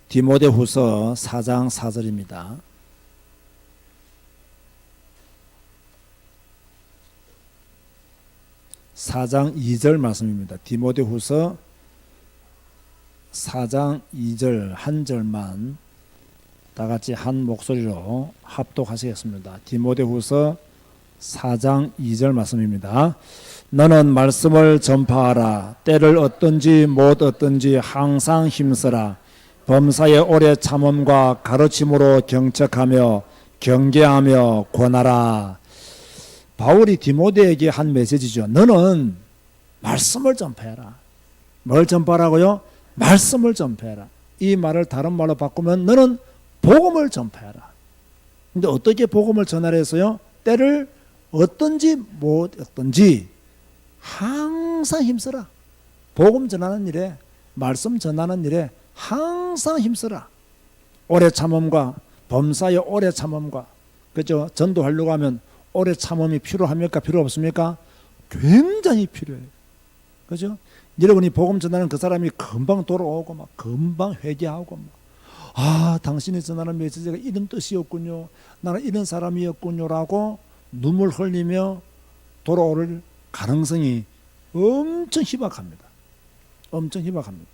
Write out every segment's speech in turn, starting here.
디모데후서 4장 4절입니다. (4장 2절) 말씀입니다. 디모데후서 4장 2절 한 절만 다 같이 한 목소리로 합독하시겠습니다. 디모데후서 4장 2절 말씀입니다. 너는 말씀을 전파하라. 때를 얻든지 못 얻든지 항상 힘쓰라. 범사의 오래 참음과 가르침으로 경책하며 경계하며 권하라. 바울이 디모데에게 한 메시지죠. 너는 말씀을 전파해라. 뭘 전파하라고요? 말씀을 전파해라. 이 말을 다른 말로 바꾸면 너는 복음을 전파해라. 근데 어떻게 복음을 전하라 해서요? 때를 얻든지 못 얻든지 항상 힘쓰라. 복음 전하는 일에, 말씀 전하는 일에 항상 힘쓰라. 오래 참음과 범사의 오래 참음과, 그죠? 전도하려고 하면 오래 참음이 필요합니까? 필요 없습니까? 굉장히 필요해요. 그죠? 여러분이 복음 전하는 그 사람이 금방 돌아오고 막 금방 회개하고 막, 당신이 전하는 메시지가 이런 뜻이었군요. 나는 이런 사람이었군요라고 눈물 흘리며 돌아올 가능성이 엄청 희박합니다. 엄청 희박합니다.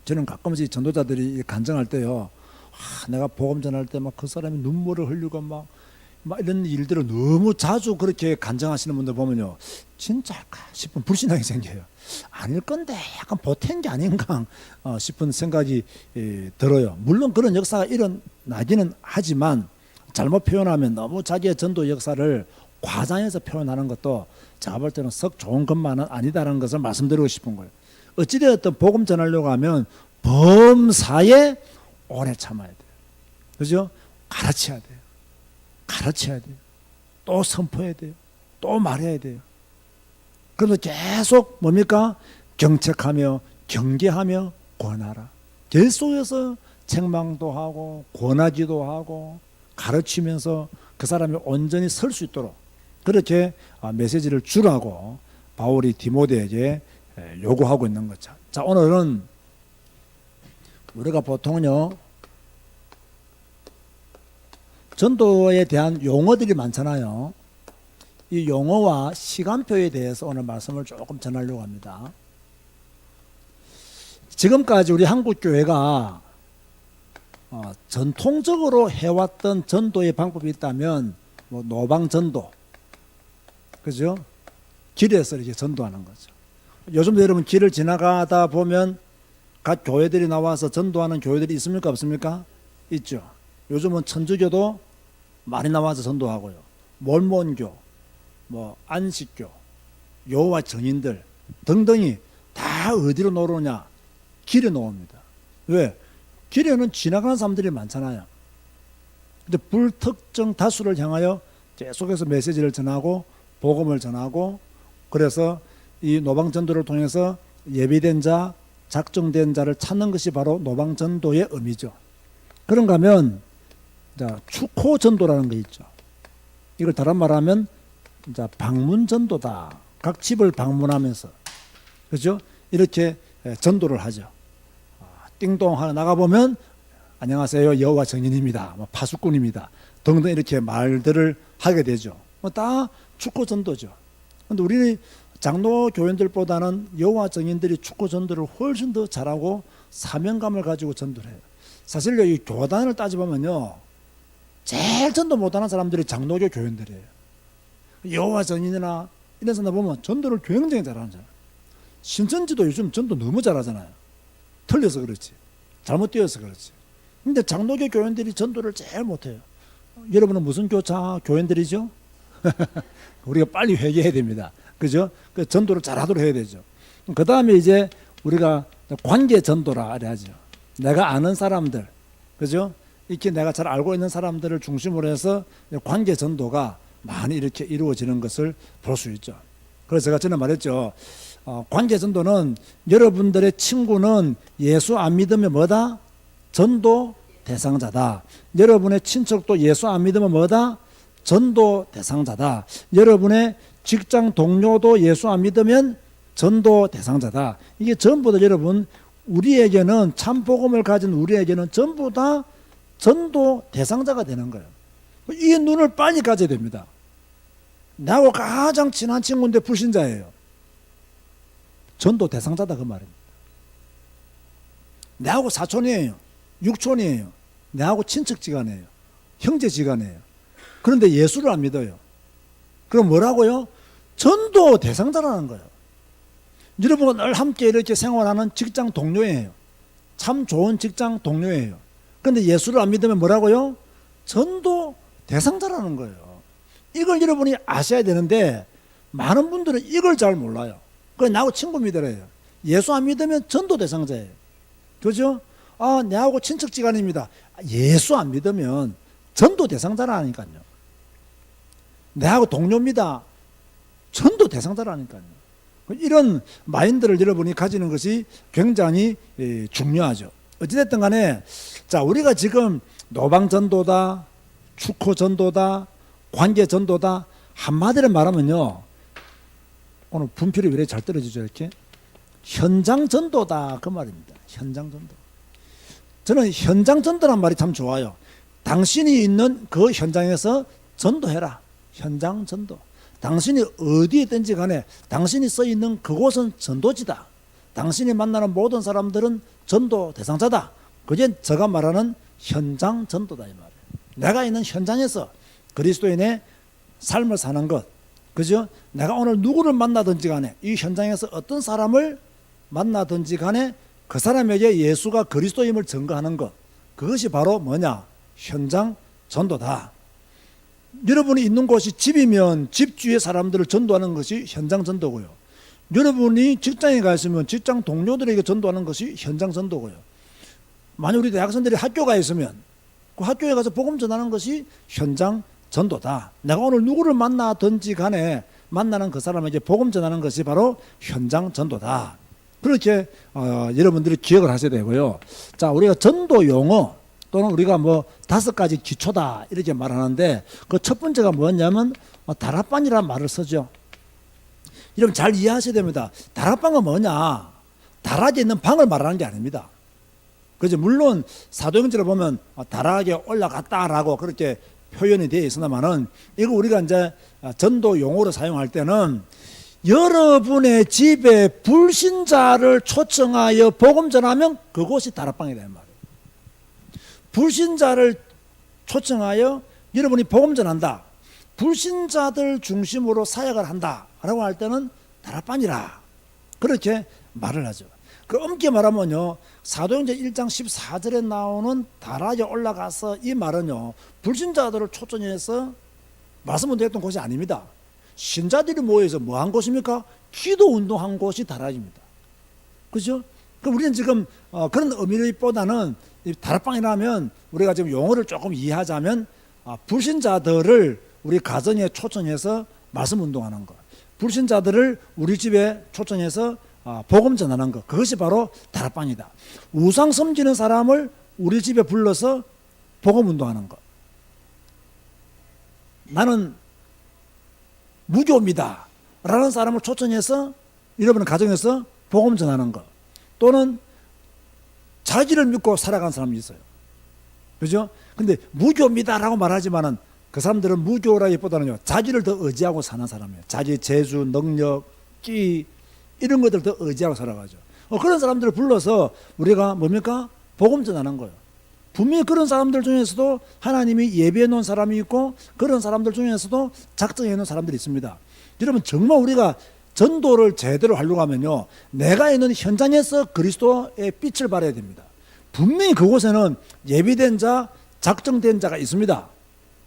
저는 가끔씩 전도자들이 간증할 때요, 내가 복음 전할 때 막 그 사람이 눈물을 흘리고 막 이런 일들을 너무 자주 그렇게 간증하시는 분들 보면요, 진짜일까 싶은 불신앙이 생겨요. 아닐 건데 약간 보탠 게 아닌가 싶은 생각이 들어요. 물론 그런 역사가 일어나기는 하지만 잘못 표현하면 너무 자기의 전도 역사를 과장해서 표현하는 것도 제가 볼 때는 썩 좋은 것만은 아니다라는 것을 말씀드리고 싶은 거예요. 어찌되었든 복음 전하려고 하면 범사에 오래 참아야 돼요. 그죠? 가르쳐야 돼요. 가르쳐야 돼요. 또 선포해야 돼요. 또 말해야 돼요. 그래서 계속 뭡니까? 경책하며 경계하며 권하라. 계속해서 책망도 하고 권하기도 하고 가르치면서 그 사람이 온전히 설 수 있도록 그렇게 메시지를 주라고 바울이 디모데에게 요구하고 있는 거죠. 자, 오늘은 우리가 보통은요, 전도에 대한 용어들이 많잖아요. 이 용어와 시간표에 대해서 오늘 말씀을 조금 전하려고 합니다. 지금까지 우리 한국교회가 전통적으로 해왔던 전도의 방법이 있다면 노방전도, 그죠? 길에서 이렇게 전도하는 거죠. 요즘 여러분 길을 지나가다 보면 각 교회들이 나와서 전도하는 교회들이 있습니까? 없습니까? 있죠. 요즘은 천주교도 많이 나와서 전도하고요. 몰몬교, 안식교, 여호와 증인들 등등이 다 어디로 놓으냐? 길에 놓습니다. 왜? 길에는 지나가는 사람들이 많잖아요. 근데 불특정 다수를 향하여 계속해서 메시지를 전하고 복음을 전하고, 그래서 이 노방전도를 통해서 예비된 자, 작정된 자를 찾는 것이 바로 노방전도의 의미죠. 그런가 하면 축호전도라는 게 있죠. 이걸 다른 말하면 방문전도다. 각 집을 방문하면서, 그죠? 이렇게 전도를 하죠. 띵동 하나 나가보면 안녕하세요, 여호와 증인입니다, 파수꾼입니다 등등 이렇게 말들을 하게 되죠. 다 축호전도죠. 그런데 우리 장로 교인들보다는 여호와 증인들이 축호전도를 훨씬 더 잘하고 사명감을 가지고 전도를 해요. 사실 이 교단을 따져보면요, 제일 전도 못하는 사람들이 장로교 교인들이에요. 여호와 증인이나 이런 사람 보면 전도를 굉장히 잘하는 사람. 신천지도 요즘 전도 너무 잘하잖아요. 틀려서 그렇지, 잘못 되어서 그렇지. 근데 장로교 교인들이 전도를 제일 못해요. 여러분은 무슨 교인들이죠? 우리가 빨리 회개해야 됩니다. 그죠? 그 전도를 잘하도록 해야 되죠. 그 다음에 이제 우리가 관계 전도라 하죠. 내가 아는 사람들, 그죠? 이렇게 내가 잘 알고 있는 사람들을 중심으로 해서 관계 전도가 많이 이렇게 이루어지는 것을 볼 수 있죠. 그래서 제가 전에 말했죠. 관계 전도는 여러분들의 친구는 예수 안 믿으면 뭐다? 전도 대상자다. 여러분의 친척도 예수 안 믿으면 뭐다? 전도 대상자다. 여러분의 직장 동료도 예수 안 믿으면 전도 대상자다. 이게 전부 다 여러분 우리에게는 참 복음을 가진 우리에게는 전부 다 전도 대상자가 되는 거예요. 이 눈을 빨리 가져야 됩니다. 나하고 가장 친한 친구인데 불신자예요. 전도 대상자다 그 말입니다. 나하고 사촌이에요. 육촌이에요. 나하고 친척지간이에요. 형제지간이에요. 그런데 예수를 안 믿어요. 그럼 뭐라고요? 전도 대상자라는 거예요. 여러분과 늘 함께 이렇게 생활하는 직장 동료예요. 참 좋은 직장 동료예요. 그런데 예수를 안 믿으면 뭐라고요? 전도 대상자라는 거예요. 이걸 여러분이 아셔야 되는데 많은 분들은 이걸 잘 몰라요. 그래 나하고 친구 믿으래요. 예수 안 믿으면 전도 대상자예요. 그죠? 아, 내하고 친척지간입니다. 예수 안 믿으면 전도 대상자라니까요. 내하고 동료입니다. 전도 대상자라니까요. 이런 마인드를 여러분이 가지는 것이 굉장히 중요하죠. 어찌됐든 간에 자, 우리가 지금 노방전도다, 축호전도다, 관계전도다 한마디로 말하면요. 오늘 분필이 왜 이렇게 잘 떨어지죠 이렇게? 현장전도다 그 말입니다. 현장전도. 저는 현장전도란 말이 참 좋아요. 당신이 있는 그 현장에서 전도해라. 현장전도. 당신이 어디에 있든지 간에 당신이 써 있는 그곳은 전도지다. 당신이 만나는 모든 사람들은 전도 대상자다. 그게 제가 말하는 현장 전도다 이 말이에요. 내가 있는 현장에서 그리스도인의 삶을 사는 것. 그죠? 내가 오늘 누구를 만나든지 간에 이 현장에서 어떤 사람을 만나든지 간에 그 사람에게 예수가 그리스도임을 증거하는 것. 그것이 바로 뭐냐? 현장 전도다. 여러분이 있는 곳이 집이면 집 주위의 사람들을 전도하는 것이 현장 전도고요. 여러분이 직장에 가 있으면 직장 동료들에게 전도하는 것이 현장 전도고요. 만약 우리 대학생들이 학교가 있으면 그 학교에 가서 복음 전하는 것이 현장 전도다. 내가 오늘 누구를 만나든지 간에 만나는 그 사람에게 복음 전하는 것이 바로 현장 전도다. 그렇게 여러분들이 기억을 하셔야 되고요. 자, 우리가 전도 용어 또는 우리가 뭐 5가지 기초다 이렇게 말하는데 그 첫 번째가 뭐냐면 다락방이라는 말을 쓰죠. 여러분 잘 이해하셔야 됩니다. 다락방은 뭐냐? 다락에 있는 방을 말하는 게 아닙니다. 그죠? 물론 사도행전을 보면 다락에 올라갔다라고 그렇게 표현이 되어 있으나마는 이거 우리가 이제 전도 용어로 사용할 때는 여러분의 집에 불신자를 초청하여 복음 전하면 그곳이 다락방이다 이 말이에요. 불신자를 초청하여 여러분이 복음 전한다. 불신자들 중심으로 사역을 한다라고 할 때는 다락방이라 그렇게 말을 하죠. 그 엄게 말하면요. 사도행전 1장 14절에 나오는 다락에 올라가서 이 말은요. 불신자들을 초청해서 말씀을 드렸던 곳이 아닙니다. 신자들이 모여서 뭐 한 곳입니까? 기도 운동한 곳이 다락입니다. 그죠? 그럼 우리는 지금 그런 의미보다는 다락방이라면 우리가 지금 용어를 조금 이해하자면 불신자들을 우리 가정에 초청해서 말씀 운동하는 것, 불신자들을 우리 집에 초청해서 복음 전하는 것, 그것이 바로 다락방이다. 우상 섬기는 사람을 우리 집에 불러서 복음 운동하는 것. 나는 무교입니다 라는 사람을 초청해서 여러분 가정에서 복음 전하는 것. 또는 자기를 믿고 살아가는 사람이 있어요. 그죠? 근데 무교입니다 라고 말하지만은 그 사람들은 무교라기보다는요, 자기를 더 의지하고 사는 사람이에요. 자기 재주, 능력, 끼, 이런 것들 더 의지하고 살아가죠. 그런 사람들을 불러서 우리가 뭡니까? 복음 전하는 거예요. 분명히 그런 사람들 중에서도 하나님이 예비해 놓은 사람이 있고 그런 사람들 중에서도 작정해 놓은 사람들이 있습니다. 여러분 정말 우리가 전도를 제대로 하려고 하면요, 내가 있는 현장에서 그리스도의 빛을 발해야 됩니다. 분명히 그곳에는 예비된 자, 작정된 자가 있습니다.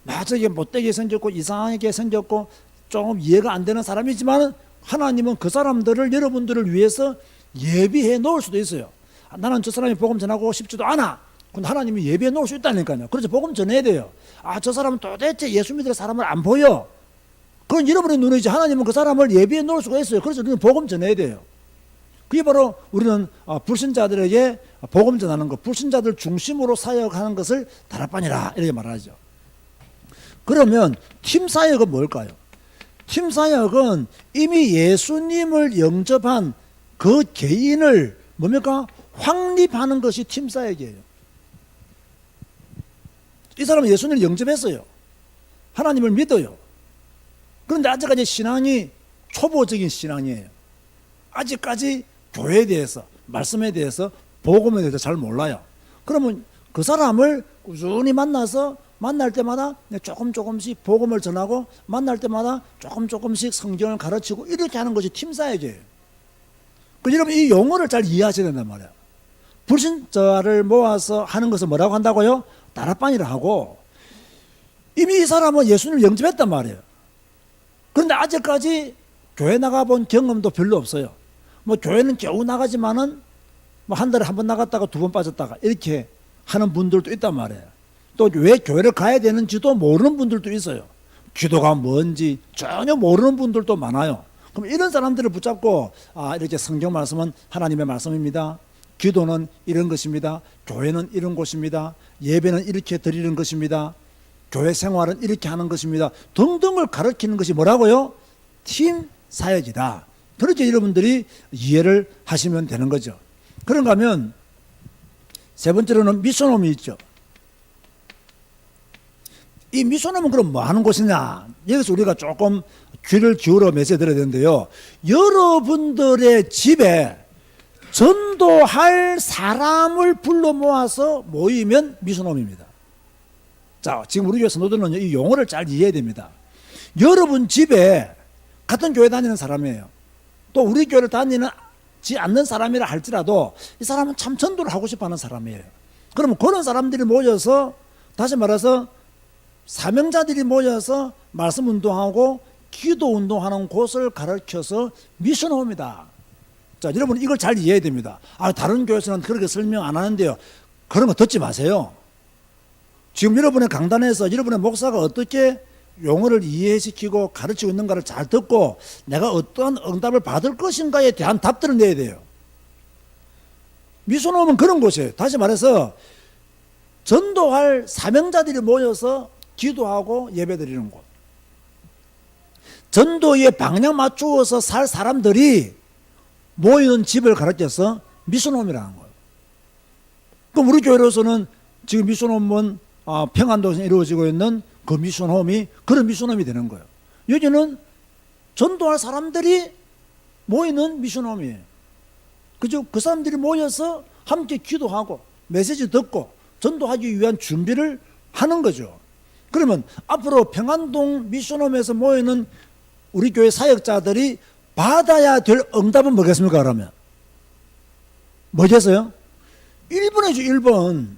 나중에 못되게 생겼고 이상하게 생겼고 조금 이해가 안 되는 사람이지만 하나님은 그 사람들을 여러분들을 위해서 예비해 놓을 수도 있어요. 나는 저 사람이 복음 전하고 싶지도 않아. 근데 하나님이 예비해 놓을 수 있다니까요. 그래서 복음 전해야 돼요. 저 사람은 도대체 예수 믿을 사람을 안 보여. 그건 여러분의 눈이지 하나님은 그 사람을 예비해 놓을 수가 있어요. 그래서 우리는 복음 전해야 돼요. 그게 바로 우리는 불신자들에게 복음 전하는 것, 불신자들 중심으로 사역하는 것을 다락방이라 이렇게 말하죠. 그러면 팀 사역은 뭘까요? 팀 사역은 이미 예수님을 영접한 그 개인을 뭡니까? 확립하는 것이 팀 사역이에요. 이 사람은 예수님을 영접했어요. 하나님을 믿어요. 그런데 아직까지 신앙이 초보적인 신앙이에요. 아직까지 교회에 대해서, 말씀에 대해서, 복음에 대해서 잘 몰라요. 그러면 그 사람을 꾸준히 만나서 만날 때마다 조금씩 복음을 전하고 만날 때마다 조금씩 성경을 가르치고 이렇게 하는 것이 팀 사역이에요. 여러분 이 용어를 잘 이해하셔야 된단 말이에요. 불신자를 모아서 하는 것을 뭐라고 한다고요? 다락방이라 하고, 이미 이 사람은 예수님을 영접했단 말이에요. 그런데 아직까지 교회 나가본 경험도 별로 없어요. 뭐 교회는 겨우 나가지만은 뭐 한 달에 한 번 나갔다가 두 번 빠졌다가 이렇게 하는 분들도 있단 말이에요. 또 왜 교회를 가야 되는지도 모르는 분들도 있어요. 기도가 뭔지 전혀 모르는 분들도 많아요. 그럼 이런 사람들을 붙잡고 이렇게 성경 말씀은 하나님의 말씀입니다. 기도는 이런 것입니다. 교회는 이런 곳입니다. 예배는 이렇게 드리는 것입니다. 교회 생활은 이렇게 하는 것입니다. 등등을 가르치는 것이 뭐라고요? 팀 사역이다. 그렇게 여러분들이 이해를 하시면 되는 거죠. 그런가 하면 세 번째로는 미션홈이 있죠. 이 미션홈은 그럼 뭐 하는 곳이냐? 여기서 우리가 조금 귀를 기울여 메시지 드려야 되는데요. 여러분들의 집에 전도할 사람을 불러 모아서 모이면 미션홈입니다. 자, 지금 우리 교회 성도들은 이 용어를 잘 이해해야 됩니다. 여러분 집에 같은 교회 다니는 사람이에요. 또 우리 교회를 다니지 않는 사람이라 할지라도 이 사람은 참 전도를 하고 싶어 하는 사람이에요. 그러면 그런 사람들이 모여서, 다시 말해서 사명자들이 모여서 말씀 운동하고 기도 운동하는 곳을 가르쳐서 미션홈이다. 자, 여러분 이걸 잘 이해해야 됩니다. 다른 교회에서는 그렇게 설명 안 하는데요. 그런 거 듣지 마세요. 지금 여러분의 강단에서 여러분의 목사가 어떻게 용어를 이해시키고 가르치고 있는가를 잘 듣고 내가 어떠한 응답을 받을 것인가에 대한 답들을 내야 돼요. 미션홈은 그런 곳이에요. 다시 말해서 전도할 사명자들이 모여서 기도하고 예배드리는 곳. 전도에 방향 맞추어서 살 사람들이 모이는 집을 가르쳐서 미션홈이라는 거예요. 그럼 우리 교회로서는 지금 미션홈은 평안도에서 이루어지고 있는 그 미션홈이 그런 미션홈이 되는 거예요. 여기는 전도할 사람들이 모이는 미션홈이에요. 그죠? 그 사람들이 모여서 함께 기도하고 메시지 듣고 전도하기 위한 준비를 하는 거죠. 그러면 앞으로 평안동 미션홈에서 모이는 우리 교회 사역자들이 받아야 될 응답은 뭐겠습니까? 그러면 뭐겠어요? 1번이죠. 1번.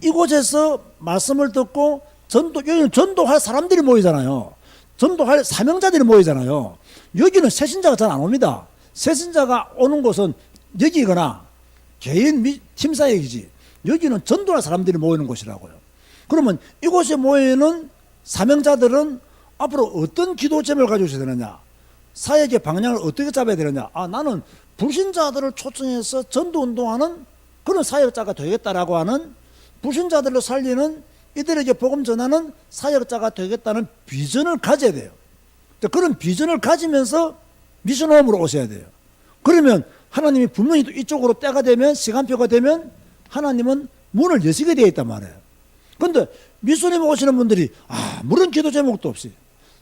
이곳에서 말씀을 듣고 여기는 전도할 사람들이 모이잖아요. 전도할 사명자들이 모이잖아요. 여기는 새신자가 잘 안 옵니다. 새신자가 오는 곳은 여기거나 개인 팀 사역이지, 여기는 전도할 사람들이 모이는 곳이라고요. 그러면 이곳에 모이는 사명자들은 앞으로 어떤 기도 제목을 가지고 있어야 되느냐, 사역의 방향을 어떻게 잡아야 되느냐. 나는 불신자들을 초청해서 전도운동하는 그런 사역자가 되겠다라고 하는, 불신자들로 살리는, 이들에게 복음 전하는 사역자가 되겠다는 비전을 가져야 돼요. 그런 비전을 가지면서 미션홈으로 오셔야 돼요. 그러면 하나님이 분명히 이쪽으로 때가 되면, 시간표가 되면 하나님은 문을 여시게 되어 있단 말이에요. 그런데 미션홈에 오시는 분들이 아무런 기도 제목도 없이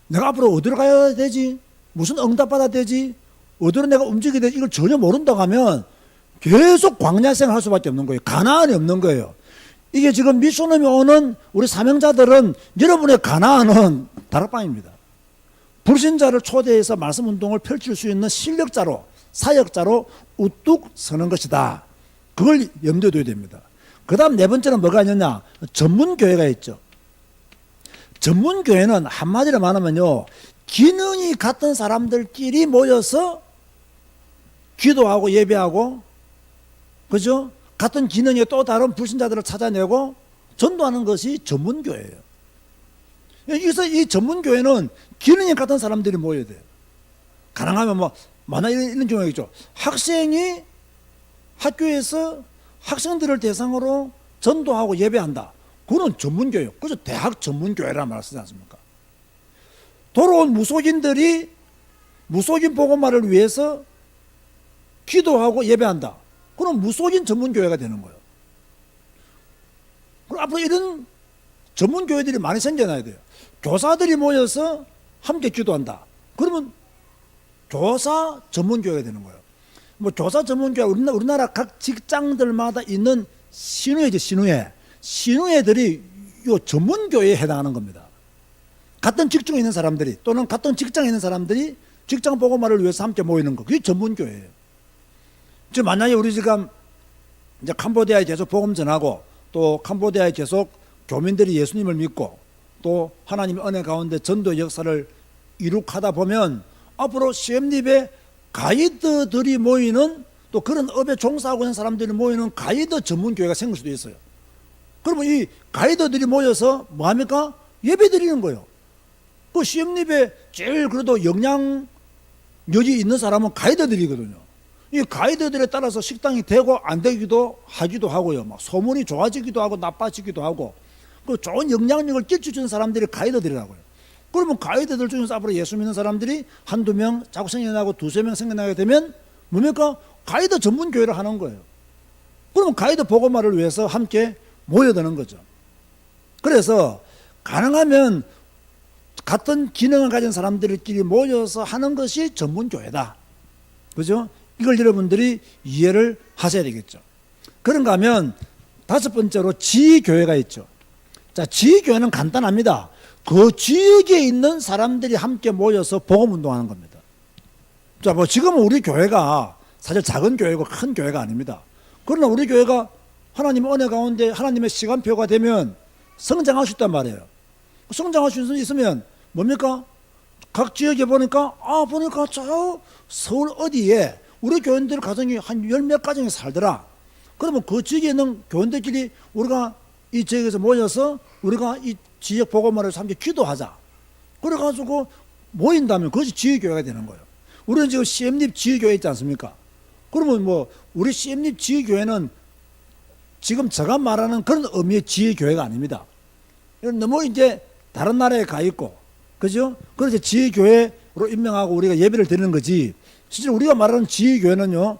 내가 앞으로 어디로 가야 되지, 무슨 응답받아야 되지, 어디로 내가 움직여야 되지, 이걸 전혀 모른다고 하면 계속 광야 생활할 수밖에 없는 거예요. 가나안이 없는 거예요. 이게 지금 미션홈에 오는 우리 사명자들은 여러분의 가나안은 다락방입니다. 불신자를 초대해서 말씀 운동을 펼칠 수 있는 실력자로, 사역자로 우뚝 서는 것이다. 그걸 염두에 둬야 됩니다. 그 다음 네 번째는 뭐가 있느냐, 전문교회가 있죠. 전문교회는 한마디로 말하면요, 기능이 같은 사람들끼리 모여서 기도하고 예배하고, 그죠? 같은 기능의 또 다른 불신자들을 찾아내고 전도하는 것이 전문교회예요. 여기서 이 전문교회는 기능이 같은 사람들이 모여야 돼요. 가능하면 만약 이런 경우가 있죠. 학생이 학교에서 학생들을 대상으로 전도하고 예배한다. 그건 전문교회예요. 그래서 대학 전문교회라는 말을 쓰지 않습니까? 돌아온 무속인들이 무속인 복음화를 위해서 기도하고 예배한다. 그럼 무속인 전문교회가 되는 거예요. 그럼 앞으로 이런 전문교회들이 많이 생겨나야 돼요. 교사들이 모여서 함께 기도한다. 그러면 교사 전문교회가 되는 거예요. 뭐 교사 전문교회, 우리나라 각 직장들마다 있는 신우회죠, 신우회. 신우회들이 요 전문교회에 해당하는 겁니다. 같은 직종에 있는 사람들이 또는 같은 직장에 있는 사람들이 직장 복음화를 위해서 함께 모이는 거, 그게 전문교회예요. 지금 만약에 우리 지금 이제 캄보디아에 계속 복음 전하고 또 캄보디아에 계속 교민들이 예수님을 믿고 또 하나님의 은혜 가운데 전도 역사를 이룩하다 보면 앞으로 CM립에 가이드들이 모이는 또 그런 업에 종사하고 있는 사람들이 모이는 가이드 전문교회가 생길 수도 있어요. 그러면 이 가이드들이 모여서 뭐합니까? 예배 드리는 거예요. 그 CM립에 제일 그래도 영향력이 있는 사람은 가이드들이거든요. 이 가이드들에 따라서 식당이 되고 안 되기도 하기도 하고요. 막 소문이 좋아지기도 하고 나빠지기도 하고 그 좋은 영향력을 끼쳐주는 사람들이 가이드들이라고요. 그러면 가이드들 중에서 앞으로 예수 믿는 사람들이 한두 명 자꾸 생겨나고 두세 명 생겨나게 되면 뭡니까? 가이드 전문 교회를 하는 거예요. 그러면 가이드 복음화를 위해서 함께 모여드는 거죠. 그래서 가능하면 같은 기능을 가진 사람들끼리 모여서 하는 것이 전문 교회다. 그죠? 이걸 여러분들이 이해를 하셔야 되겠죠. 그런가 하면 다섯 번째로 지교회가 있죠. 자, 지교회는 간단합니다. 그 지역에 있는 사람들이 함께 모여서 복음 운동하는 겁니다. 자, 뭐 지금은 우리 교회가 사실 작은 교회고 큰 교회가 아닙니다. 그러나 우리 교회가 하나님의 은혜 가운데 하나님의 시간표가 되면 성장할 수 있단 말이에요. 성장할 수 있으면 뭡니까? 각 지역에 보니까 보니까 저 서울 어디에 우리 교인들 가정이 한 10몇 가정이 살더라. 그러면 그 지역에 있는 교인들끼리 우리가 이 지역에서 모여서 우리가 이 지역 복음화를 함께 기도하자. 그래가지고 모인다면 그것이 지역교회가 되는 거예요. 우리는 지금 CM립 지역교회 있지 않습니까? 그러면 뭐 우리 CM립 지역교회는 지금 제가 말하는 그런 의미의 지역교회가 아닙니다. 너무 이제 다른 나라에 가 있고, 그죠? 그래서 지역교회로 임명하고 우리가 예배를 드리는 거지. 실제 우리가 말하는 지역교회는요,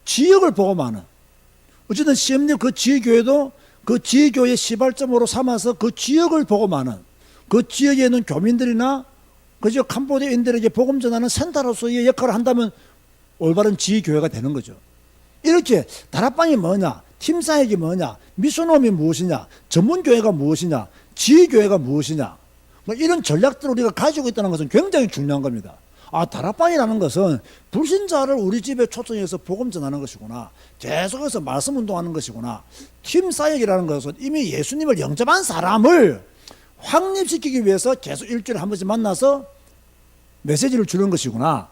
지역을 복음하는. 어쨌든 CM립 그 지역교회도 그 지역교회 시발점으로 삼아서 그 지역을 복음하는, 그 지역에 있는 교민들이나 그저 캄보디아인들에게 복음 전하는 센터로서의 역할을 한다면 올바른 지역교회가 되는 거죠. 이렇게 다락방이 뭐냐, 팀사역이 뭐냐, 미션홈이 무엇이냐, 전문교회가 무엇이냐, 지역교회가 무엇이냐, 뭐 이런 전략들을 우리가 가지고 있다는 것은 굉장히 중요한 겁니다. 다락방이라는 것은 불신자를 우리 집에 초청해서 복음 전하는 것이구나. 계속해서 말씀 운동하는 것이구나. 팀사역이라는 것은 이미 예수님을 영접한 사람을 확립시키기 위해서 계속 일주일에 한 번씩 만나서 메시지를 주는 것이구나.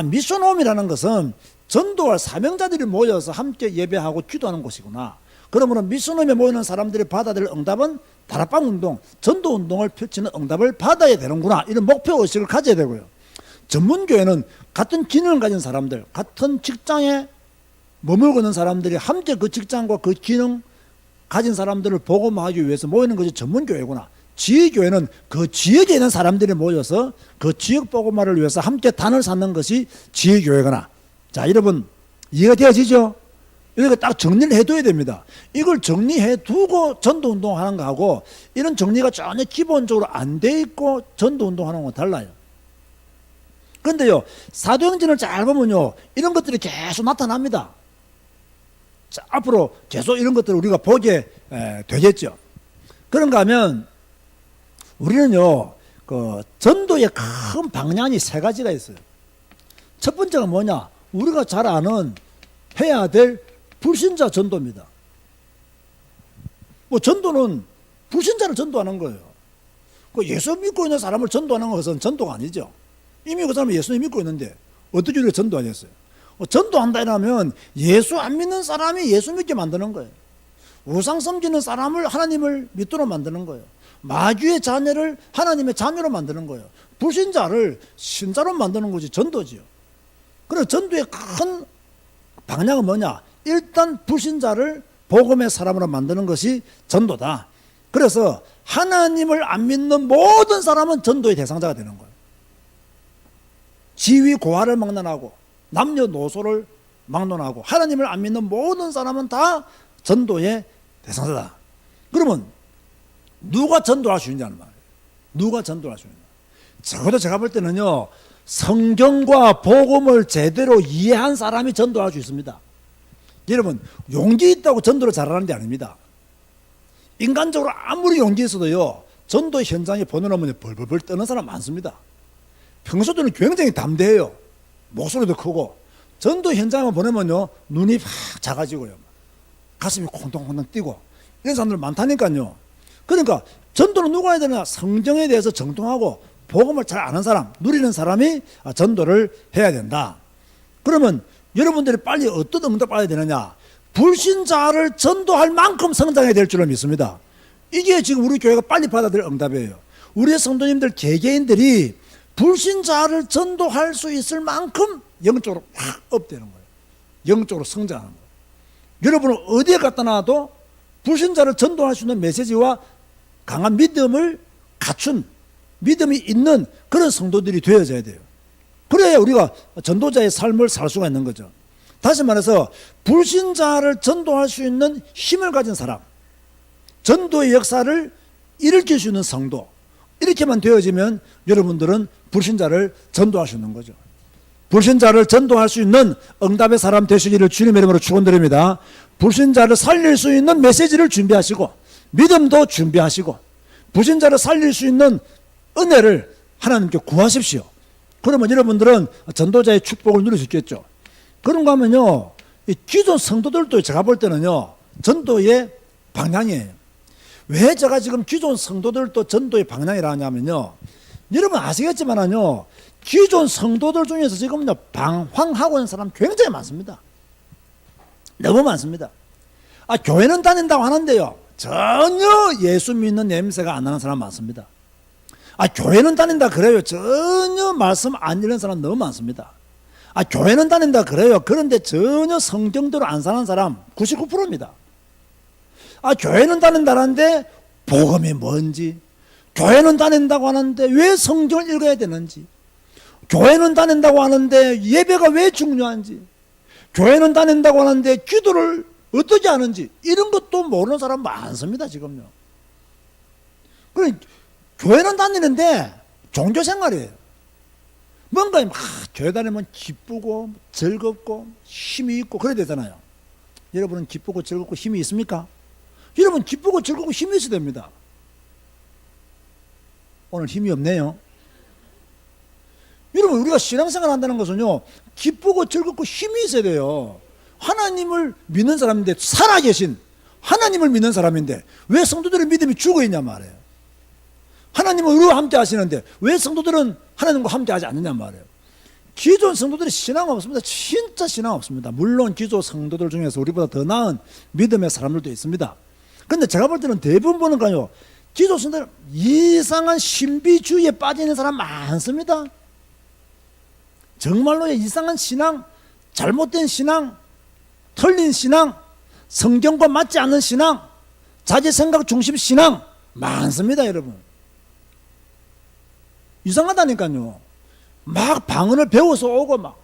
미션홈이라는 것은 전도할 사명자들이 모여서 함께 예배하고 기도하는 곳이구나. 그러므로 미션홈에 모이는 사람들이 받아들일 응답은 다락방 운동, 전도 운동을 펼치는 응답을 받아야 되는구나. 이런 목표의식을 가져야 되고요. 전문교회는 같은 기능을 가진 사람들, 같은 직장에 머물고 있는 사람들이 함께 그 직장과 그 기능 가진 사람들을 복음화하기 위해서 모이는 것이 전문교회구나. 지역교회는 그 지역에 있는 사람들이 모여서 그 지역 복음화를 위해서 함께 단을 쌓는 것이 지역교회구나. 자, 여러분 이해가 되어지죠? 이렇게 딱 정리를 해둬야 됩니다. 이걸 정리해두고 전도운동하는 거하고 이런 정리가 전혀 기본적으로 안 돼 있고 전도운동하는 건 달라요. 그런데요, 사도행전을 잘 보면요, 이런 것들이 계속 나타납니다. 자, 앞으로 계속 이런 것들을 우리가 보게 되겠죠. 그런가 하면 우리는요, 그 전도의 큰 방향이 세 가지가 있어요. 첫 번째가 뭐냐? 우리가 잘 아는 해야 될 불신자 전도입니다. 뭐 전도는 불신자를 전도하는 거예요. 그 예수 믿고 있는 사람을 전도하는 것은 전도가 아니죠. 이미 그 사람은 예수님 믿고 있는데 어떻게 우리가 전도하겠어요? 전도한다 이러면 예수 안 믿는 사람이 예수 믿게 만드는 거예요. 우상 섬기는 사람을 하나님을 믿도록 만드는 거예요. 마귀의 자녀를 하나님의 자녀로 만드는 거예요. 불신자를 신자로 만드는 것이 전도지요. 그래서 전도의 큰 방향은 뭐냐? 일단 불신자를 복음의 사람으로 만드는 것이 전도다. 그래서 하나님을 안 믿는 모든 사람은 전도의 대상자가 되는 거예요. 지위 고하를 막론하고 남녀노소를 막론하고 하나님을 안 믿는 모든 사람은 다 전도의 대상자다. 그러면 누가 전도할 수 있냐는 말이에요. 누가 전도할 수 있냐. 적어도 제가 볼 때는요, 성경과 복음을 제대로 이해한 사람이 전도할 수 있습니다. 여러분, 용기 있다고 전도를 잘하는 게 아닙니다. 인간적으로 아무리 용기 있어도요, 전도 현장에 보내놓으면 벌벌벌 떠는 사람 많습니다. 평소에는 굉장히 담대해요. 목소리도 크고. 전도 현장에 보내면요, 눈이 확 작아지고요, 가슴이 콩통콩통 뛰고, 이런 사람들 많다니까요. 그러니까 전도는 누가 해야 되나? 성경에 대해서 정통하고 복음을 잘 아는 사람, 누리는 사람이 전도를 해야 된다. 그러면 여러분들이 빨리 어떤 응답 받아야 되느냐? 불신자를 전도할 만큼 성장해야 될 줄로 믿습니다. 이게 지금 우리 교회가 빨리 받아들일 응답이에요. 우리의 성도님들 개개인들이 불신자를 전도할 수 있을 만큼 영적으로 확 업되는 거예요. 영적으로 성장하는 거예요. 여러분은 어디에 갖다 놔도 불신자를 전도할 수 있는 메시지와 강한 믿음을 갖춘, 믿음이 있는 그런 성도들이 되어져야 돼요. 그래야 우리가 전도자의 삶을 살 수가 있는 거죠. 다시 말해서 불신자를 전도할 수 있는 힘을 가진 사람, 전도의 역사를 일으킬 수 있는 성도, 이렇게만 되어지면 여러분들은 불신자를 전도할 수 있는 거죠. 불신자를 전도할 수 있는 응답의 사람 되시기를 주님의 이름으로 축원드립니다. 불신자를 살릴 수 있는 메시지를 준비하시고 믿음도 준비하시고 불신자를 살릴 수 있는 은혜를 하나님께 구하십시오. 그러면 여러분들은 전도자의 축복을 누릴 수 있겠죠. 그런가 하면요, 이 기존 성도들도 제가 볼 때는요, 전도의 방향이에요. 왜 제가 지금 기존 성도들도 전도의 방향이라 하냐면요, 여러분 아시겠지만요, 기존 성도들 중에서 지금요 방황하고 있는 사람 굉장히 많습니다. 너무 많습니다. 교회는 다닌다고 하는데요, 전혀 예수 믿는 냄새가 안 나는 사람 많습니다. 교회는 다닌다 그래요. 전혀 말씀 안 읽는 사람 너무 많습니다. 교회는 다닌다 그래요. 그런데 전혀 성경대로 안 사는 사람 99%입니다. 교회는 다닌다는데 복음이 뭔지, 교회는 다닌다고 하는데 왜 성경을 읽어야 되는지, 교회는 다닌다고 하는데 예배가 왜 중요한지, 교회는 다닌다고 하는데 기도를 어떻게 하는지, 이런 것도 모르는 사람 많습니다. 지금요. 교회는 다니는데 종교생활이에요. 뭔가 교회 다니면 기쁘고 즐겁고 힘이 있고 그래야 되잖아요. 여러분은 기쁘고 즐겁고 힘이 있습니까? 여러분 기쁘고 즐겁고 힘이 있어야 됩니다. 오늘 힘이 없네요. 여러분 우리가 신앙생활 한다는 것은요, 기쁘고 즐겁고 힘이 있어야 돼요. 하나님을 믿는 사람인데, 살아계신 하나님을 믿는 사람인데 왜 성도들의 믿음이 죽어있냐 말이에요. 하나님은 우리와 함께 하시는데 왜 성도들은 하나님과 함께 하지 않느냐 말이에요. 기존 성도들이 신앙 없습니다. 진짜 신앙 없습니다. 물론 기존 성도들 중에서 우리보다 더 나은 믿음의 사람들도 있습니다. 그런데 제가 볼 때는 대부분 보니까요, 기존 성도들 이상한 신비주의에 빠지는 사람 많습니다. 정말로 이상한 신앙, 잘못된 신앙, 틀린 신앙, 성경과 맞지 않는 신앙, 자기생각 중심 신앙 많습니다. 여러분 이상하다니까요. 막 방언을 배워서 오고 막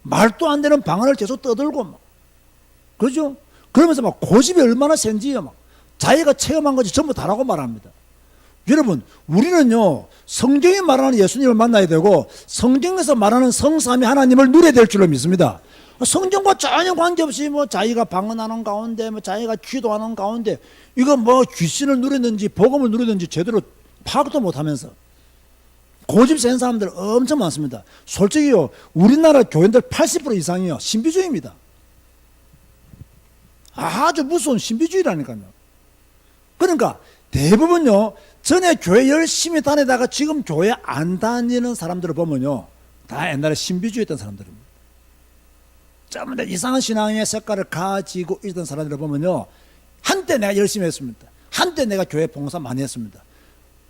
말도 안 되는 방언을 계속 떠들고 막, 그죠? 그러면서 막 고집이 얼마나 센지요. 막 자기가 체험한 것이 전부 다라고 말합니다. 여러분 우리는요, 성경이 말하는 예수님을 만나야 되고 성경에서 말하는 성삼위 하나님을 누려야 될 줄로 믿습니다. 성경과 전혀 관계없이 자기가 방언하는 가운데 자기가 기도하는 가운데 이거 귀신을 누렸는지 복음을 누렸는지 제대로 파악도 못하면서 고집 센 사람들 엄청 많습니다. 솔직히요, 우리나라 교인들 80% 이상이요 신비주의입니다. 아주 무서운 신비주의라니까요. 그러니까 대부분요, 전에 교회 열심히 다니다가 지금 교회 안 다니는 사람들을 보면요, 다 옛날에 신비주의했던 사람들입니다. 전부 다 이상한 신앙의 색깔을 가지고 있던 사람들을 보면요, 한때 내가 열심히 했습니다. 한때 내가 교회 봉사 많이 했습니다.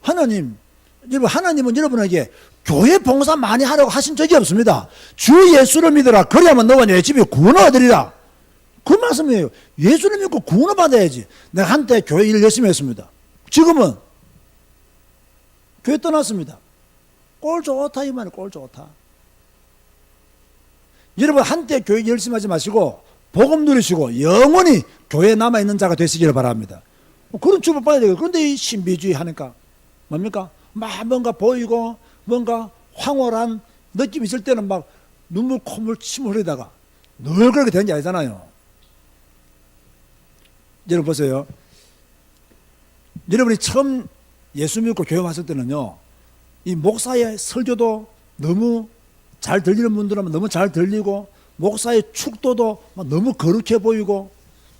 하나님은 여러분에게 교회 봉사 많이 하라고 하신 적이 없습니다. 주 예수를 믿으라. 그래야만 너와 내 집이 구원을 얻으리라. 그 말씀이에요. 예수를 믿고 구원을 받아야지. 내가 한때 교회 일 열심히 했습니다. 지금은 교회 떠났습니다. 꼴 좋다 이 말이에요. 꼴 좋다. 여러분 한때 교회 열심히 하지 마시고 복음 누리시고 영원히 교회에 남아있는 자가 되시기를 바랍니다. 그런 축복 받아야 되겠어요. 그런데 이 신비주의 하니까 뭡니까? 막 뭔가 보이고 뭔가 황홀한 느낌이 있을 때는 막 눈물 콧물 침 흘리다가 늘 그렇게 되는 게 아니잖아요. 여러분 보세요. 여러분이 처음 예수 믿고 교회 왔을 때는요, 이 목사의 설교도 너무 잘 들리는 분들은 너무 잘 들리고, 목사의 축도도 너무 거룩해 보이고,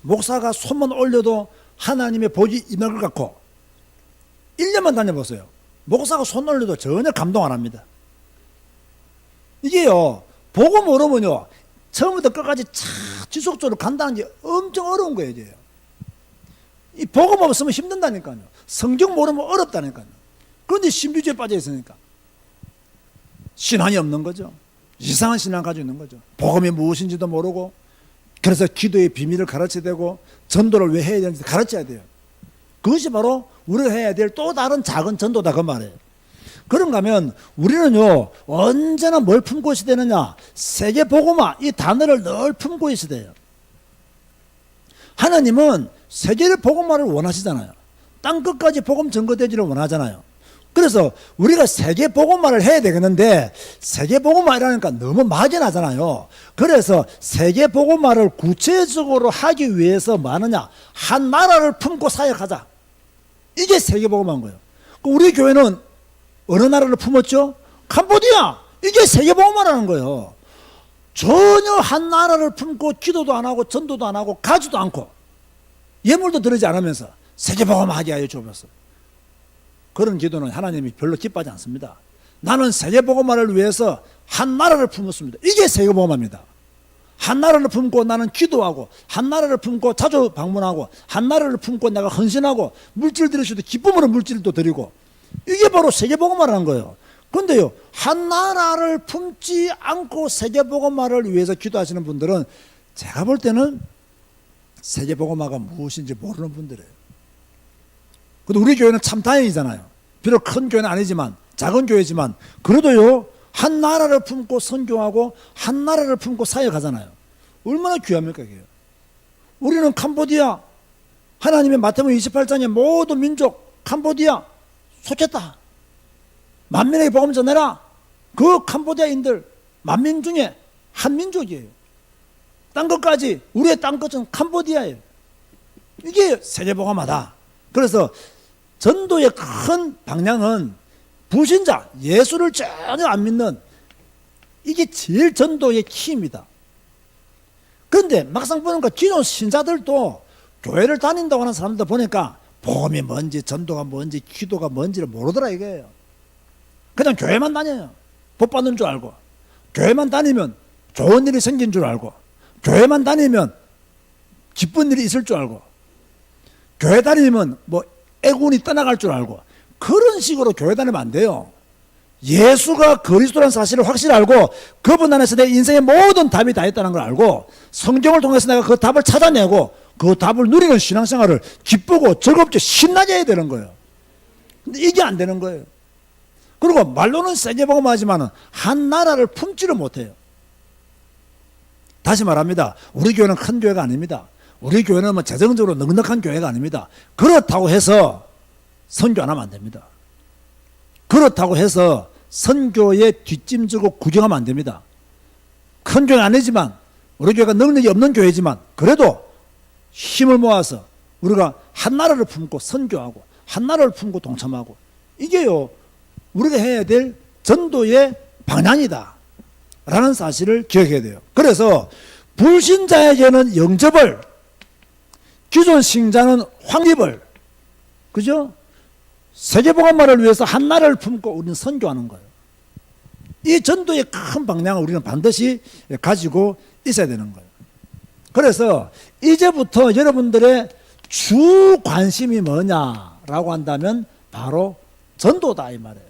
목사가 손만 올려도 하나님의 복이 임할 것 같고, 1년만 다녀보세요. 목사가 손 올려도 전혀 감동 안 합니다. 이게요, 보고 모르면요, 처음부터 끝까지 착 지속적으로 간다는 게 엄청 어려운 거예요. 이제. 이 복음 없으면 힘든다니까요. 성경 모르면 어렵다니까요. 그런데 신비주의에 빠져 있으니까 신앙이 없는 거죠. 이상한 신앙 가지고 있는 거죠. 복음이 무엇인지도 모르고, 그래서 기도의 비밀을 가르쳐야 되고, 전도를 왜 해야 되는지 가르쳐야 돼요. 그것이 바로 우리가 해야 될 또 다른 작은 전도다 그 말이에요. 그런가 하면 우리는요, 언제나 뭘 품고 있어야 되느냐? 세계 복음화, 이 단어를 늘 품고 있어야 돼요. 하나님은 세계를 복음화를 원하시잖아요. 땅끝까지 복음 전거되기를 원하잖아요. 그래서 우리가 세계 복음화를 해야 되겠는데, 세계 복음화라니까 너무 막연하잖아요. 그래서 세계 복음화를 구체적으로 하기 위해서 뭐 하느냐? 한 나라를 품고 사역하자. 이게 세계 복음화인 거예요. 우리 교회는 어느 나라를 품었죠? 캄보디아. 이게 세계 복음화라는 거예요. 전혀 한 나라를 품고 기도도 안 하고 전도도 안 하고 가지도 않고 예물도 드리지 않으면서 세계 복음화하게 하여 주옵소서. 그런 기도는 하나님이 별로 기뻐하지 않습니다. 나는 세계 복음화를 위해서 한 나라를 품었습니다. 이게 세계 복음화입니다. 한 나라를 품고 나는 기도하고, 한 나라를 품고 자주 방문하고, 한 나라를 품고 내가 헌신하고, 물질 드릴 수도 기쁨으로 물질도 드리고, 이게 바로 세계 복음화라는 거예요. 그런데요, 한 나라를 품지 않고 세계 복음화를 위해서 기도하시는 분들은 제가 볼 때는 세계 복음화가 무엇인지 모르는 분들이에요. 근데 우리 교회는 참 다행이잖아요. 비록 큰 교회는 아니지만, 작은 교회지만, 그래도요, 한 나라를 품고 선교하고 한 나라를 품고 사역하잖아요. 얼마나 귀합니까 그게. 우리는 캄보디아, 하나님의 마태복음 28장에 모든 민족 캄보디아 속했다. 만민에게 복음 전해라. 그 캄보디아인들 만민 중에 한 민족이에요. 땅끝까지, 우리의 땅끝은 캄보디아예요. 이게 세계복음화다. 그래서 전도의 큰 방향은 불신자, 예수를 전혀 안 믿는, 이게 제일 전도의 키입니다. 그런데 막상 보니까 기존 신자들도 교회를 다닌다고 하는 사람들 보니까 복음이 뭔지, 전도가 뭔지, 기도가 뭔지를 모르더라 이거예요. 그냥 교회만 다녀요. 복 받는 줄 알고, 교회만 다니면 좋은 일이 생긴 줄 알고, 교회만 다니면 기쁜 일이 있을 줄 알고, 교회 다니면 뭐 애군이 떠나갈 줄 알고, 그런 식으로 교회 다니면 안 돼요. 예수가 그리스도라는 사실을 확실히 알고, 그분 안에서 내 인생의 모든 답이 다 있다는 걸 알고, 성경을 통해서 내가 그 답을 찾아내고 그 답을 누리는 신앙생활을 기쁘고 즐겁게 신나게 해야 되는 거예요. 근데 이게 안 되는 거예요. 그리고 말로는 세계복음화하지만 한 나라를 품지를 못해요. 다시 말합니다. 우리 교회는 큰 교회가 아닙니다. 우리 교회는 뭐 재정적으로 넉넉한 교회가 아닙니다. 그렇다고 해서 선교 안 하면 안 됩니다. 그렇다고 해서 선교에 뒷짐지고 구경하면 안 됩니다. 큰 교회는 아니지만, 우리 교회가 능력이 없는 교회지만, 그래도 힘을 모아서 우리가 한 나라를 품고 선교하고, 한 나라를 품고 동참하고, 이게요, 우리가 해야 될 전도의 방향이다 라는 사실을 기억해야 돼요. 그래서 불신자에게는 영접을, 기존 신자는 확립을, 그죠? 세계복음화를 위해서 한 나라를 품고 우리는 선교하는 거예요. 이 전도의 큰 방향을 우리는 반드시 가지고 있어야 되는 거예요. 그래서 이제부터 여러분들의 주 관심이 뭐냐라고 한다면 바로 전도다 이 말이에요.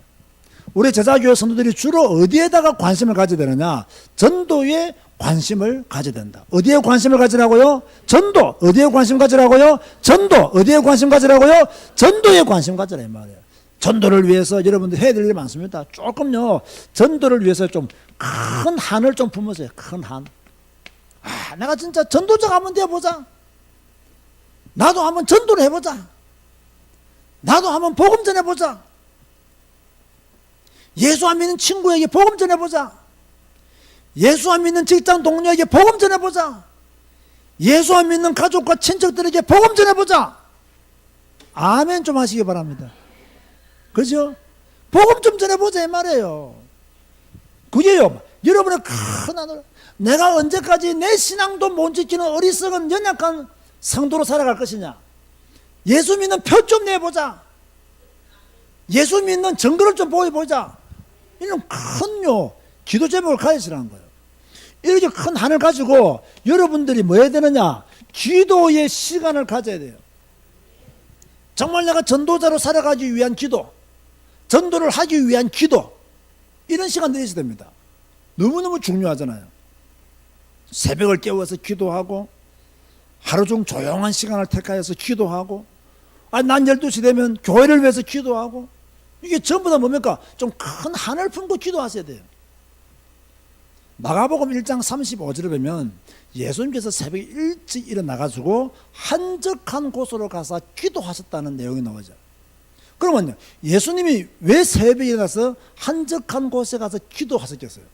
우리 제자교회 성도들이 주로 어디에다가 관심을 가져야 되느냐? 전도에 관심을 가져야 된다. 어디에 관심을 가지라고요? 전도. 어디에 관심 가지라고요? 전도. 어디에 관심 가지라고요? 전도에 관심 가지라 이 말이에요. 전도를 위해서 여러분들 해야 될 일이 많습니다. 조금요, 전도를 위해서 좀 큰 한을 좀 품으세요. 큰 한. 내가 진짜 전도자가 한번 되어보자. 나도 한번 전도를 해보자. 나도 한번 복음 전해보자. 예수 안 믿는 친구에게 복음 전해보자. 예수 안 믿는 직장 동료에게 복음 전해보자. 예수 안 믿는 가족과 친척들에게 복음 전해보자. 아멘 좀 하시기 바랍니다. 그죠? 복음 좀 전해보자 이 말이에요. 그게요, 여러분의 큰 하늘. 내가 언제까지 내 신앙도 못 지키는 어리석은 연약한 성도로 살아갈 것이냐. 예수 믿는 표 좀 내보자. 예수 믿는 증거를 좀 보여보자. 이런 큰요 기도 제목을 가지시라는 거예요. 이렇게 큰 한을 가지고 여러분들이 뭐 해야 되느냐, 기도의 시간을 가져야 돼요. 정말 내가 전도자로 살아가기 위한 기도, 전도를 하기 위한 기도, 이런 시간들이 있어야 됩니다. 너무너무 중요하잖아요. 새벽을 깨워서 기도하고, 하루 중 조용한 시간을 택하여서 기도하고, 난 12시 되면 교회를 위해서 기도하고, 이게 전부 다 뭡니까? 좀 큰 한을 품고 기도하셔야 돼요. 마가복음 1장 35절을 보면 예수님께서 새벽에 일찍 일어나가지고 한적한 곳으로 가서 기도하셨다는 내용이 나오죠. 그러면요, 예수님이 왜 새벽에 일어나서 한적한 곳에 가서 기도하셨겠어요?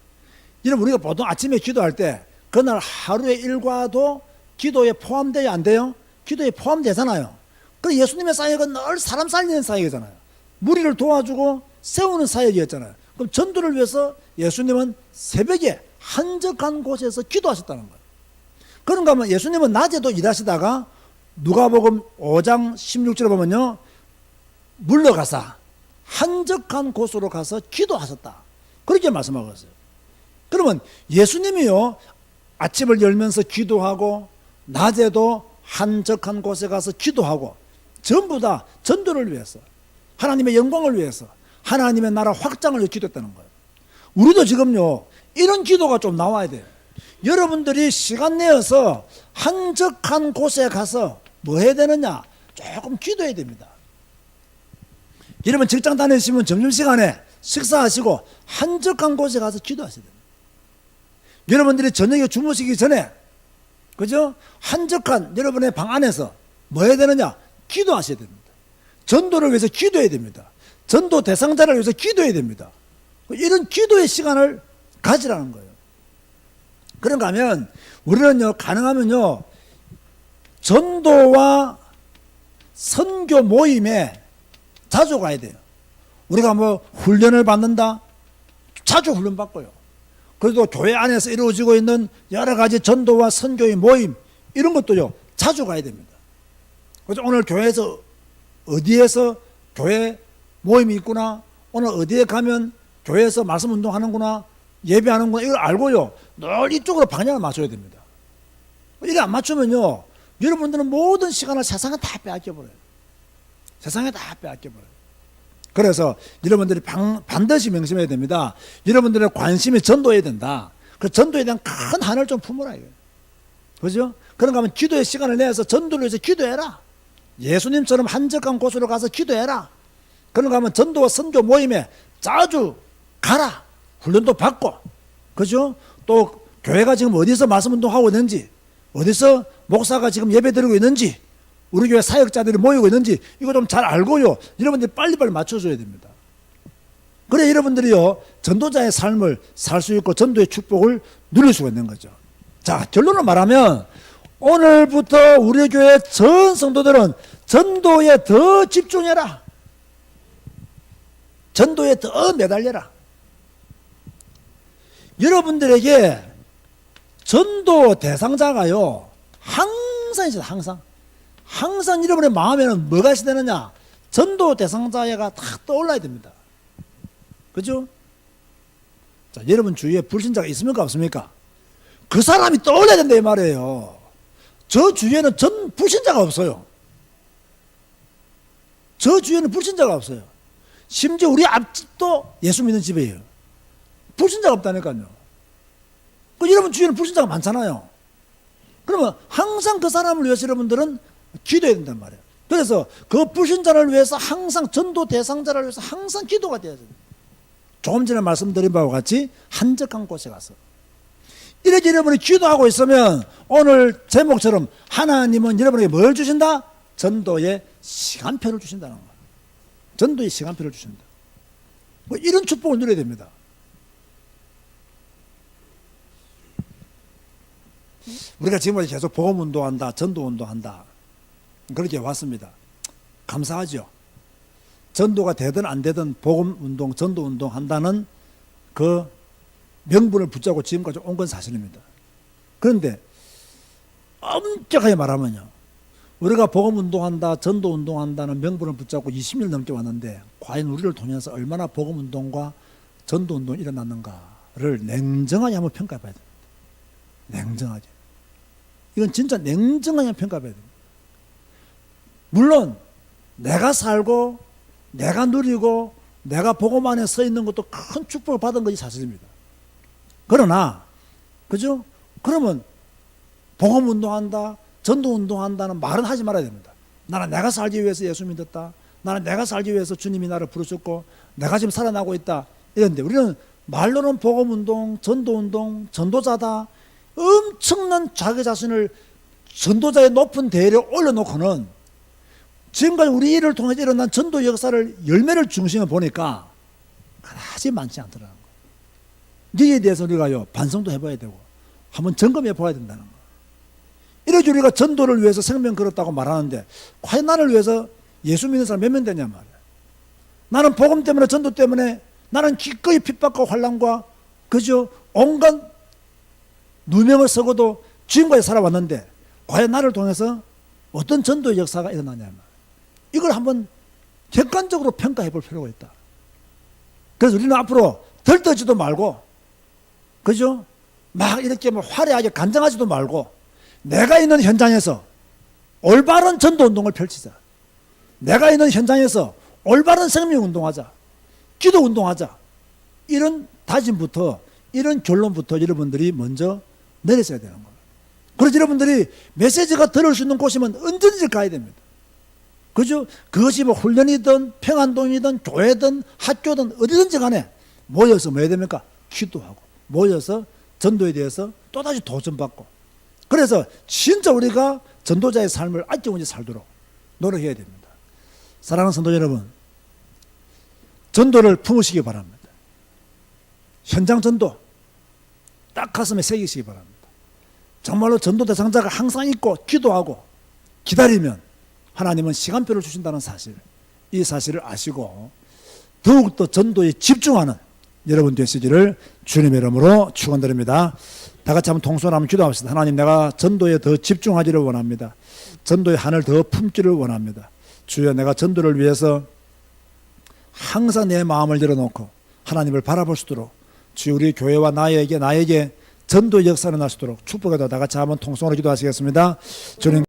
여러분, 우리가 보통 아침에 기도할 때 그날 하루의 일과도 기도에 포함돼야 안 돼요? 기도에 포함되잖아요. 그럼 예수님의 사역은 늘 사람 살리는 사역이잖아요. 무리를 도와주고 세우는 사역이었잖아요. 그럼 전도를 위해서 예수님은 새벽에 한적한 곳에서 기도하셨다는 거예요. 그런가 하면 예수님은 낮에도 일하시다가 누가복음 5장 16절에 보면요, 물러가사 한적한 곳으로 가서 기도하셨다, 그렇게 말씀하고 있어요. 그러면 예수님이요, 아침을 열면서 기도하고 낮에도 한적한 곳에 가서 기도하고, 전부 다 전도를 위해서, 하나님의 영광을 위해서, 하나님의 나라 확장을 위해 기도했다는 거예요. 우리도 지금요, 이런 기도가 좀 나와야 돼요. 여러분들이 시간 내어서 한적한 곳에 가서 뭐 해야 되느냐, 조금 기도해야 됩니다. 여러분 직장 다니시면 점심시간에 식사하시고 한적한 곳에 가서 기도하셔야 됩니다. 여러분들이 저녁에 주무시기 전에, 그죠? 한적한 여러분의 방 안에서 뭐 해야 되느냐, 기도하셔야 됩니다. 전도를 위해서 기도해야 됩니다. 전도 대상자를 위해서 기도해야 됩니다. 이런 기도의 시간을 가지라는 거예요. 그런가 하면 우리는요, 가능하면요, 전도와 선교 모임에 자주 가야 돼요. 우리가 뭐 훈련을 받는다, 자주 훈련 받고요. 그래도 교회 안에서 이루어지고 있는 여러 가지 전도와 선교의 모임, 이런 것도요, 자주 가야 됩니다. 그래서 오늘 교회에서 어디에서 교회 모임이 있구나, 오늘 어디에 가면 교회에서 말씀 운동하는구나, 예배하는구나, 이걸 알고요, 늘 이쪽으로 방향을 맞춰야 됩니다. 이게 안 맞추면요, 여러분들은 모든 시간을 세상에 다 빼앗겨버려요. 세상에 다 빼앗겨버려요. 그래서 여러분들이 반드시 명심해야 됩니다. 여러분들의 관심이 전도해야 된다. 그 전도에 대한 큰 한을 좀 품으라 이거예요. 그죠? 그런가 하면 기도의 시간을 내서 전도를 위해서 기도해라. 예수님처럼 한적한 곳으로 가서 기도해라. 그런가 하면 전도와 선교 모임에 자주 가라. 훈련도 받고, 그죠? 또 교회가 지금 어디서 말씀 운동하고 있는지, 어디서 목사가 지금 예배 드리고 있는지, 우리 교회 사역자들이 모이고 있는지, 이거 좀 잘 알고요, 여러분들이 빨리빨리 맞춰줘야 됩니다. 그래 여러분들이요, 전도자의 삶을 살 수 있고 전도의 축복을 누릴 수가 있는 거죠. 자, 결론을 말하면 오늘부터 우리 교회 전 성도들은 전도에 더 집중해라. 전도에 더 매달려라. 여러분들에게 전도 대상자가요, 항상 있어요. 항상 여러분의 마음에는 뭐가 있어야 되느냐, 전도 대상자가 딱 떠올라야 됩니다. 그죠? 자, 여러분 주위에 불신자가 있습니까 없습니까? 그 사람이 떠올라야 된다 이 말이에요. 저 주위에는 불신자가 없어요. 저 주위에는 불신자가 없어요. 심지어 우리 앞집도 예수 믿는 집이에요. 불신자가 없다니까요. 그 여러분 주위에는 불신자가 많잖아요. 그러면 항상 그 사람을 위해서 여러분들은 기도해야 된단 말이에요. 그래서 그 불신자를 위해서 항상 전도 대상자를 위해서 항상 기도가 돼야 됩니다. 조금 전에 말씀드린 바와 같이 한적한 곳에 가서 이렇게 여러분이 기도하고 있으면 오늘 제목처럼 하나님은 여러분에게 뭘 주신다? 전도의 시간표를 주신다는 거예요. 전도의 시간표를 주신다. 뭐 이런 축복을 누려야 됩니다. 우리가 지금까지 계속 복음운동한다, 전도운동한다 그렇게 왔습니다. 감사하죠. 전도가 되든 안 되든 복음운동, 전도운동 한다는 그 명분을 붙잡고 지금까지 온 건 사실입니다. 그런데 엄격하게 말하면요, 우리가 복음운동한다, 전도운동한다는 명분을 붙잡고 20년 넘게 왔는데 과연 우리를 통해서 얼마나 복음운동과 전도운동이 일어났는가를 냉정하게 한번 평가해 봐야 됩니다. 냉정하게. 이건 진짜 냉정하게 평가해 봐야 됩니다. 물론 내가 살고 내가 누리고 내가 복음 안에 서 있는 것도 큰 축복을 받은 것이 사실입니다. 그러나 그죠? 그러면 복음 운동한다, 전도 운동한다는 말은 하지 말아야 됩니다. 나는 내가 살기 위해서 예수 믿었다, 나는 내가 살기 위해서 주님이 나를 부르셨고 내가 지금 살아나고 있다 이런데 우리는 말로는 복음 운동, 전도 운동, 전도자다 엄청난 자기 자신을 전도자의 높은 대열에 올려놓고는 지금까지 우리 일을 통해 일어난 전도 역사를 열매를 중심에 보니까 그다지 많지 않더라고요. 여기에 대해서 우리가요 반성도 해봐야 되고 한번 점검해 봐야 된다는 거예요. 이렇게 우리가 전도를 위해서 생명 걸었다고 말하는데 과연 나를 위해서 예수 믿는 사람 몇 명 되냐 말이야. 나는 복음 때문에 전도 때문에 나는 기꺼이 핍박과 환난과 그저 온갖 누명을 쓰고도 지금까지 살아왔는데 과연 나를 통해서 어떤 전도의 역사가 일어나냐 말이야. 이걸 한번 객관적으로 평가해 볼 필요가 있다. 그래서 우리는 앞으로 들떠지도 말고 그죠? 막 이렇게 뭐 화려하게 간장하지도 말고 내가 있는 현장에서 올바른 전도운동을 펼치자. 내가 있는 현장에서 올바른 생명운동하자. 기도운동하자. 이런 다짐부터 이런 결론부터 여러분들이 먼저 내렸어야 되는 거예요. 그래서 여러분들이 메시지가 들을 수 있는 곳이면 언제든지 가야 됩니다. 그죠? 그것이 뭐 훈련이든 평안동이든 교회든 학교든 어디든지 간에 모여서 뭐 해야 됩니까? 기도하고 모여서 전도에 대해서 또다시 도전받고 그래서 진짜 우리가 전도자의 삶을 아낌없이 살도록 노력해야 됩니다. 사랑하는 성도 여러분, 전도를 품으시기 바랍니다. 현장 전도 딱 가슴에 새기시기 바랍니다. 정말로 전도 대상자가 항상 있고 기도하고 기다리면 하나님은 시간표를 주신다는 사실, 이 사실을 아시고 더욱더 전도에 집중하는 여러분 되시기를 주님의 이름으로 축원드립니다. 다 같이 한번 통성으로 한번 기도합시다. 하나님, 내가 전도에 더 집중하기를 원합니다. 전도의 한을 더 품기를 원합니다. 주여, 내가 전도를 위해서 항상 내 마음을 열어놓고 하나님을 바라볼 수 있도록 주여 우리 교회와 나에게 전도의 역사를 날 수 있도록 축복하다. 다 같이 한번 통성으로 기도하시겠습니다. 주님.